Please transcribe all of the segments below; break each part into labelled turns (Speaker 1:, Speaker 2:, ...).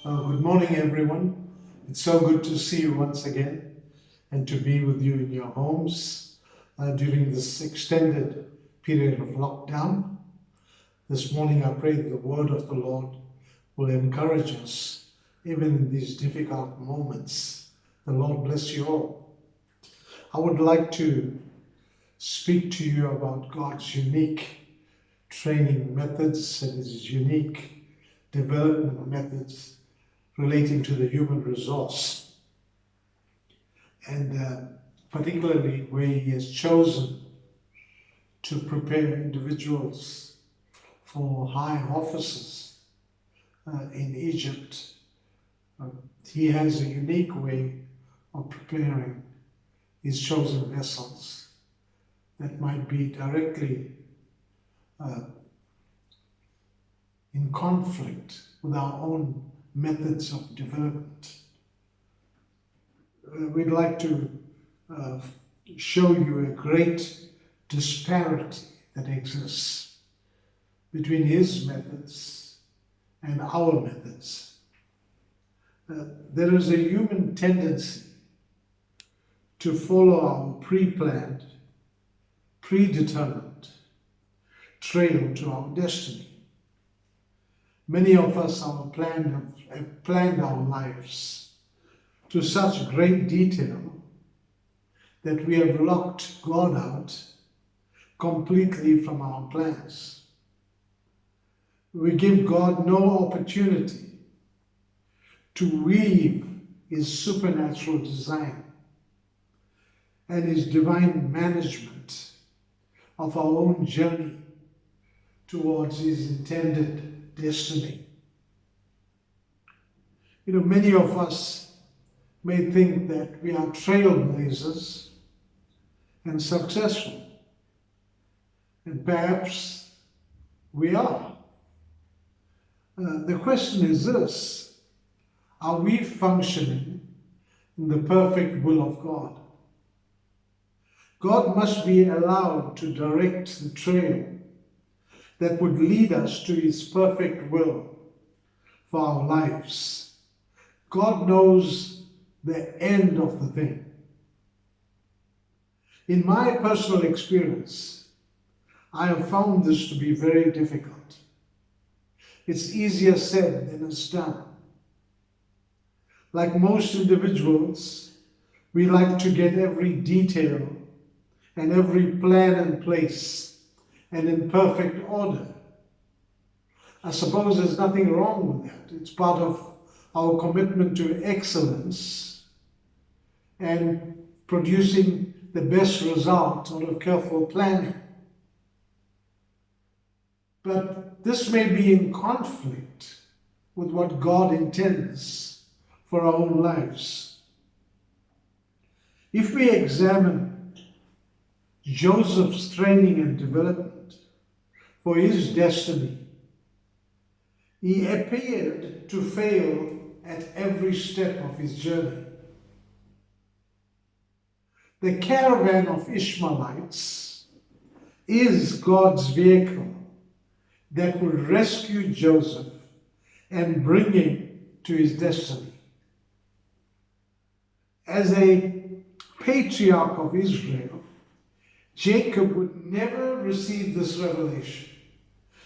Speaker 1: Good morning, everyone. It's so good to see you once again and to be with you in your homes during this extended period of lockdown. This morning, I pray that the word of the Lord will encourage us even in these difficult moments. The Lord bless you all. I would like to speak to you about God's unique training methods and His unique development methods relating to the human resource, and particularly where He has chosen to prepare individuals for high offices in Egypt. He has a unique way of preparing His chosen vessels that might be directly in conflict with our own methods of development. We'd like to show you a great disparity that exists between His methods and our methods. There is a human tendency to follow our pre-planned, predetermined trail to our destiny. Many of us have planned our lives to such great detail that we have locked God out completely from our plans. We give God no opportunity to weave His supernatural design and His divine management of our own journey towards His intended destiny. Many of us may think that we are trailblazers and successful, and perhaps we are. The question is this: are we functioning in the perfect will of God? God must be allowed to direct the trail that would lead us to His perfect will for our lives. God knows the end of the thing. In my personal experience, I have found this to be very difficult. It's easier said than it's done. Like most individuals, we like to get every detail and every plan in place and in perfect order. I suppose there's nothing wrong with that. It's part of our commitment to excellence and producing the best result out of careful planning. But this may be in conflict with what God intends for our own lives. If we examine Joseph's training and development for his destiny, he appeared to fail at every step of his journey. The caravan of Ishmaelites is God's vehicle that will rescue Joseph and bring him to his destiny. As a patriarch of Israel, Jacob would never receive this revelation.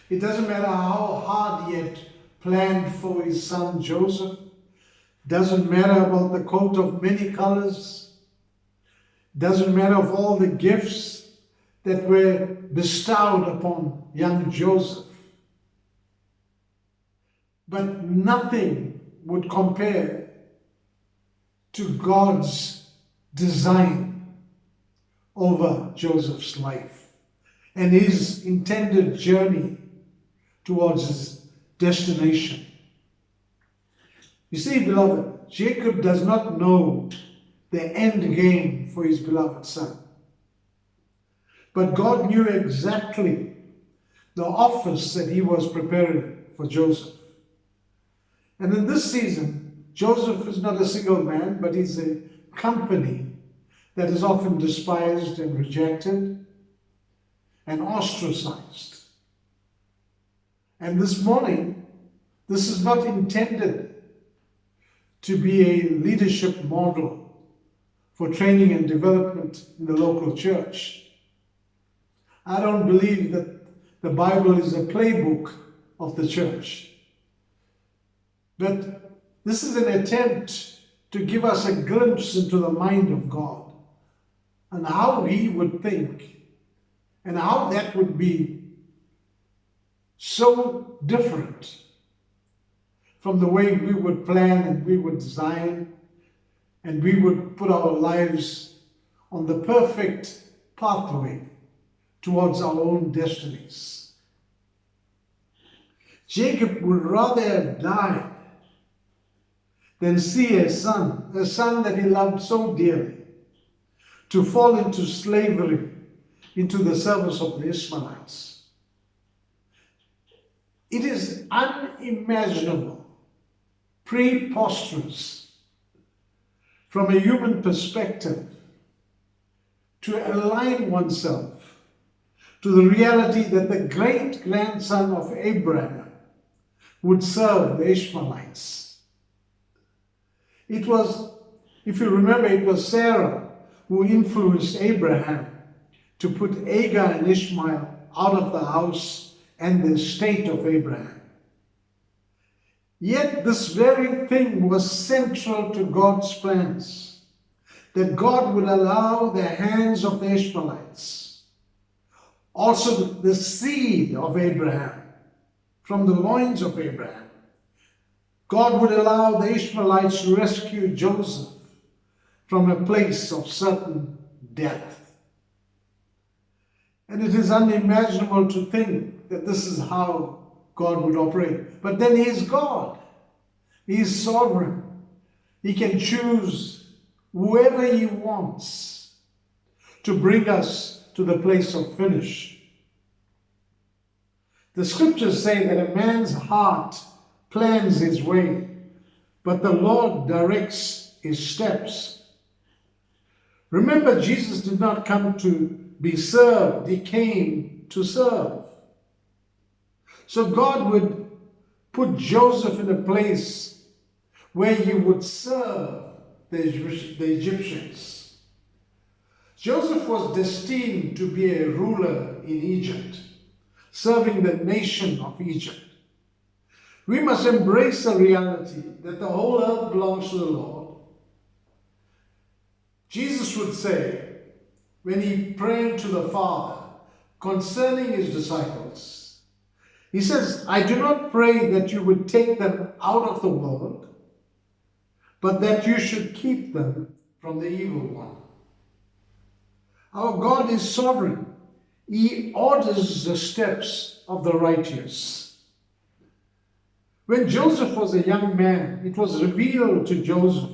Speaker 1: It doesn't matter how hard he had planned for his son Joseph. Doesn't matter about the coat of many colors. Doesn't matter of all the gifts that were bestowed upon young Joseph. But nothing would compare to God's design over Joseph's life and his intended journey towards his destination. You see, beloved, Jacob does not know the end game for his beloved son. But God knew exactly the office that he was preparing for Joseph. And in this season, Joseph is not a single man, but he's a company that is often despised and rejected and ostracized. And this morning, this is not intended to be a leadership model for training and development in the local church. I don't believe that the Bible is a playbook of the church. But this is an attempt to give us a glimpse into the mind of God and how He would think and how that would be so different from the way we would plan and we would design and we would put our lives on the perfect pathway towards our own destinies. Jacob would rather have died than see a son that he loved so dearly, to fall into slavery, into the service of the Ishmaelites. It is unimaginable, preposterous, from a human perspective, to align oneself to the reality that the great-grandson of Abraham would serve the Ishmaelites. It was, if you remember, it was Sarah who influenced Abraham to put Hagar and Ishmael out of the house and the estate of Abraham. Yet this very thing was central to God's plans, that God would allow the hands of the Ishmaelites, also the seed of Abraham, from the loins of Abraham, God would allow the Ishmaelites to rescue Joseph from a place of certain death. And it is unimaginable to think that this is how God would operate. But then He is God. He is sovereign. He can choose whoever He wants to bring us to the place of finish. The scriptures say that a man's heart plans his way, but the Lord directs his steps. Remember, Jesus did not come to be served. He came to serve. So God would put Joseph in a place where he would serve the Egyptians. Joseph was destined to be a ruler in Egypt, serving the nation of Egypt. We must embrace the reality that the whole earth belongs to the Lord. Jesus would say, when He prayed to the Father concerning His disciples, He says, I do not pray that you would take them out of the world, but that you should keep them from the evil one. Our God is sovereign. He orders the steps of the righteous. When Joseph was a young man, it was revealed to Joseph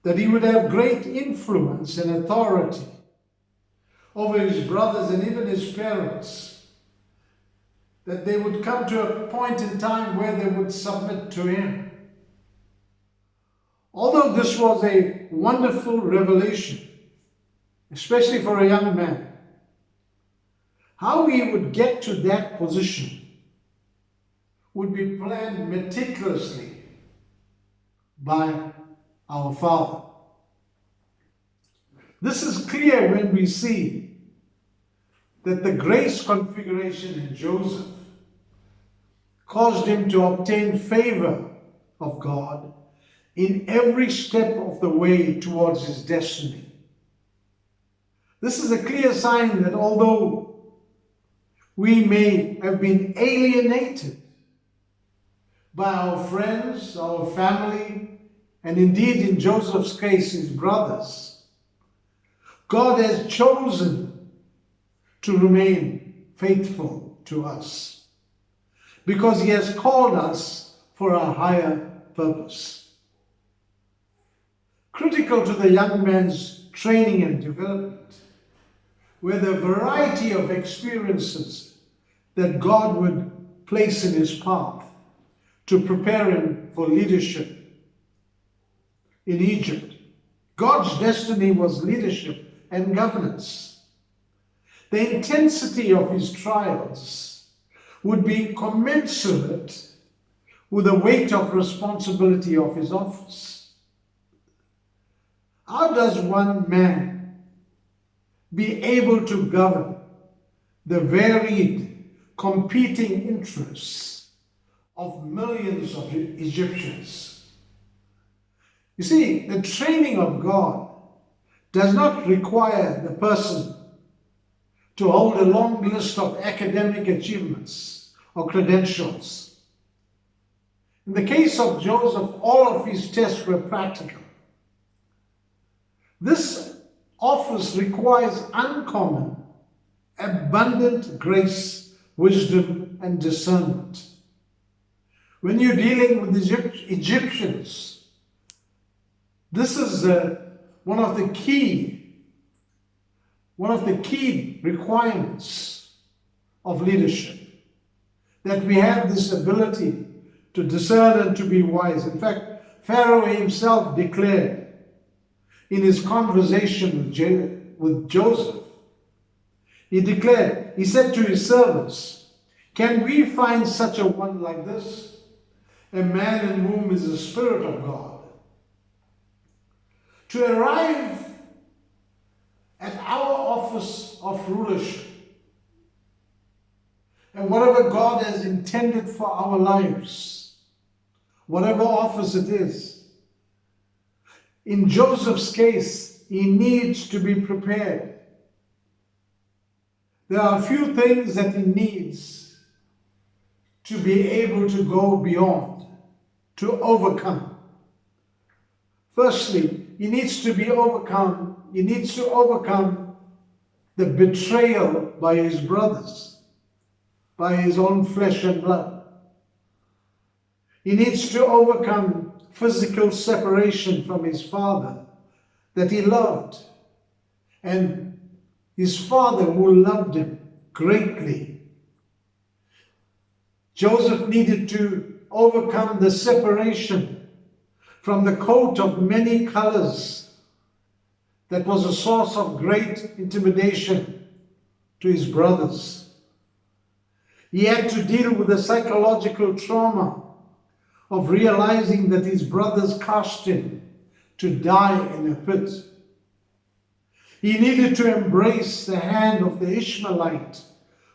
Speaker 1: that he would have great influence and authority over his brothers and even his parents, that they would come to a point in time where they would submit to him. Although this was a wonderful revelation, especially for a young man, how he would get to that position would be planned meticulously by our Father. This is clear when we see that the grace configuration in Joseph caused him to obtain favor of God in every step of the way towards his destiny. This is a clear sign that although we may have been alienated by our friends, our family, and indeed in Joseph's case, his brothers, God has chosen to remain faithful to us because He has called us for a higher purpose. Critical to the young man's training and development were the variety of experiences that God would place in his path to prepare him for leadership in Egypt. God's destiny was leadership and governance. The intensity of his trials would be commensurate with the weight of responsibility of his office. How does one man be able to govern the varied, competing interests of millions of Egyptians? You see, the training of God does not require the person to hold a long list of academic achievements or credentials. In the case of Joseph, all of his tests were practical. This office requires uncommon, abundant grace, wisdom, and discernment. When you're dealing with Egyptians, this is one of the key requirements of leadership, that we have this ability to discern and to be wise. In fact, Pharaoh himself declared in his conversation with Joseph, he said to his servants, "Can we find such a one like this, a man in whom is the Spirit of God?" To arrive at our office of rulership and whatever God has intended for our lives, whatever office it is, in Joseph's case, he needs to be prepared. There are a few things that he needs to be able to go beyond, to overcome. Firstly, he needs to overcome the betrayal by his brothers, by his own flesh and blood. He needs to overcome physical separation from his father that he loved, and his father who loved him greatly. Joseph needed to overcome the separation from the coat of many colors that was a source of great intimidation to his brothers. He had to deal with the psychological trauma of realizing that his brothers cast him to die in a pit. He needed to embrace the hand of the Ishmaelite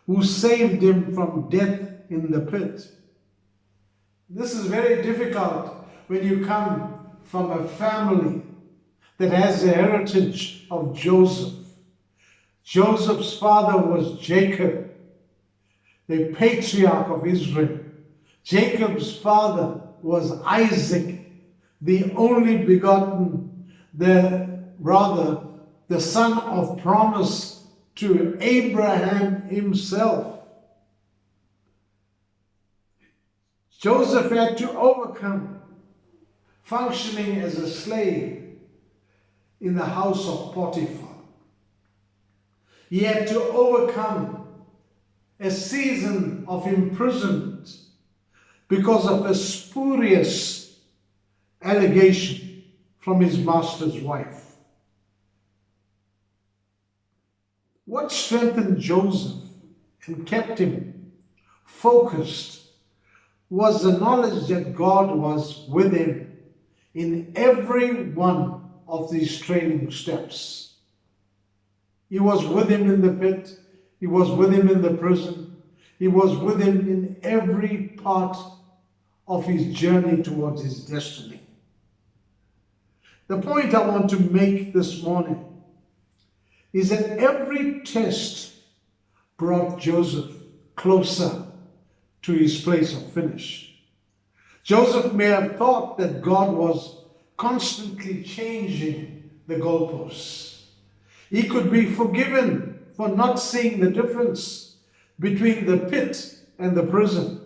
Speaker 1: who saved him from death in the pit. This is very difficult when you come from a family that has the heritage of Joseph. Joseph's father was Jacob, the patriarch of Israel. Jacob's father was Isaac, the only begotten, the son of promise to Abraham himself. Joseph had to overcome functioning as a slave in the house of Potiphar. He had to overcome a season of imprisonment because of a spurious allegation from his master's wife. What strengthened Joseph and kept him focused was the knowledge that God was with him in every one of these training steps. He was with him in the pit. He was with him in the prison. He was with him in every part of his journey towards his destiny. The point I want to make this morning is that every test brought Joseph closer to his place of finish. Joseph may have thought that God was constantly changing the goalposts. He could be forgiven for not seeing the difference between the pit and the prison.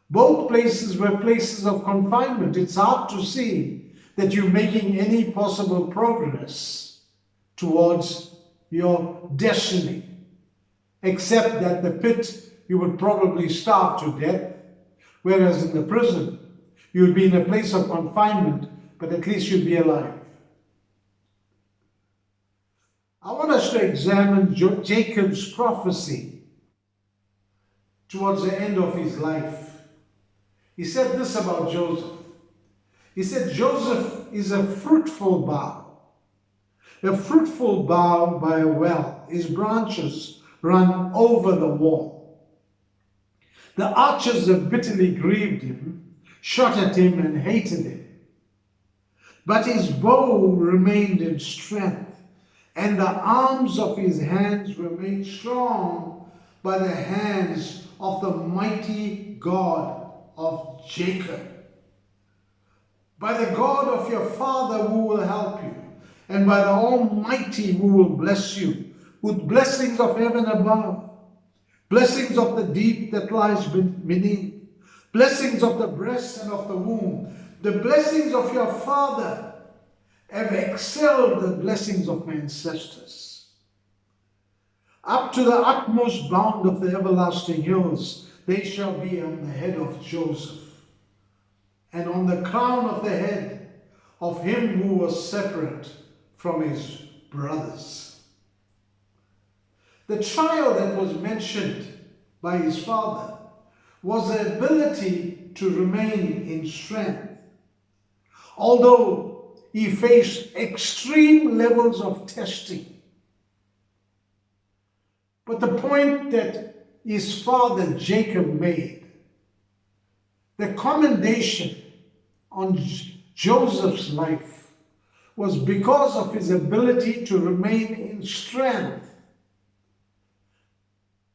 Speaker 1: Both places were places of confinement. It's hard to see that you're making any possible progress towards your destiny, except that the pit you would probably starve to death, whereas in the prison you would be in a place of confinement, but at least you'd be alive. I want us to examine Jacob's prophecy towards the end of his life. He said this about Joseph. He said, Joseph is a fruitful bough by a well. His branches run over the wall. The archers that bitterly grieved him shot at him and hated him. But his bow remained in strength, and the arms of his hands were made strong by the hands of the mighty God of Jacob. By the God of your father who will help you, and by the Almighty who will bless you with blessings of heaven above, blessings of the deep that lies beneath, blessings of the breast and of the womb. The blessings of your father have excelled the blessings of my ancestors. Up to the utmost bound of the everlasting hills, they shall be on the head of Joseph, and on the crown of the head of him who was separate from his brothers. The trial that was mentioned by his father was the ability to remain in strength. Although he faced extreme levels of testing. But the point that his father Jacob made, the commendation on Joseph's life, was because of his ability to remain in strength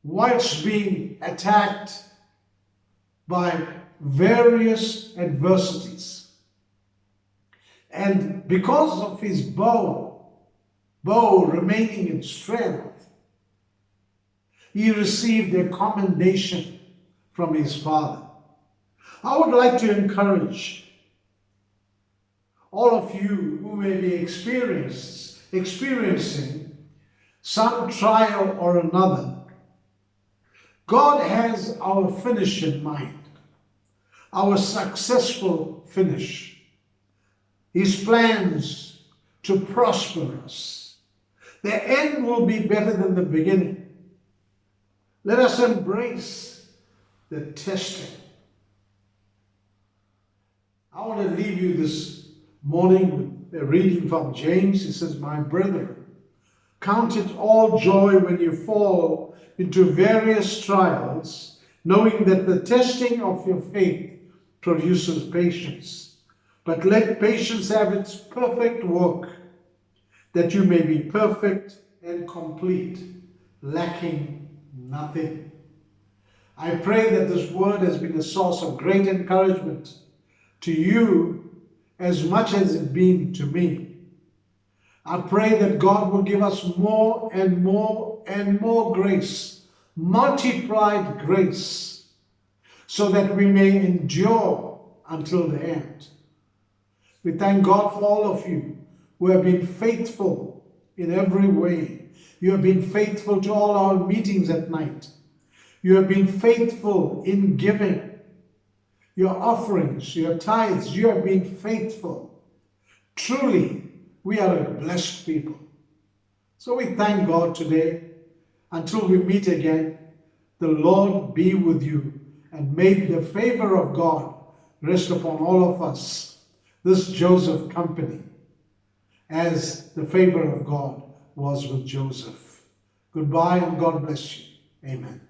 Speaker 1: whilst being attacked by various adversities. And because of his bow remaining in strength, he received a commendation from his father. I would like to encourage all of you who may be experiencing some trial or another. God has our finish in mind, our successful finish. His plans to prosper us. The end will be better than the beginning. Let us embrace the testing. I want to leave you this morning with a reading from James. He says, my brethren, count it all joy when you fall into various trials, knowing that the testing of your faith produces patience. But let patience have its perfect work, that you may be perfect and complete, lacking nothing. I pray that this word has been a source of great encouragement to you as much as it's been to me. I pray that God will give us more and more and more grace, multiplied grace, so that we may endure until the end. We thank God for all of you who have been faithful in every way. You have been faithful to all our meetings at night. You have been faithful in giving your offerings, your tithes. You have been faithful. Truly, we are a blessed people. So we thank God today. Until we meet again, the Lord be with you, and may the favor of God rest upon all of us, this Joseph company, as the favor of God was with Joseph. Goodbye and God bless you. Amen.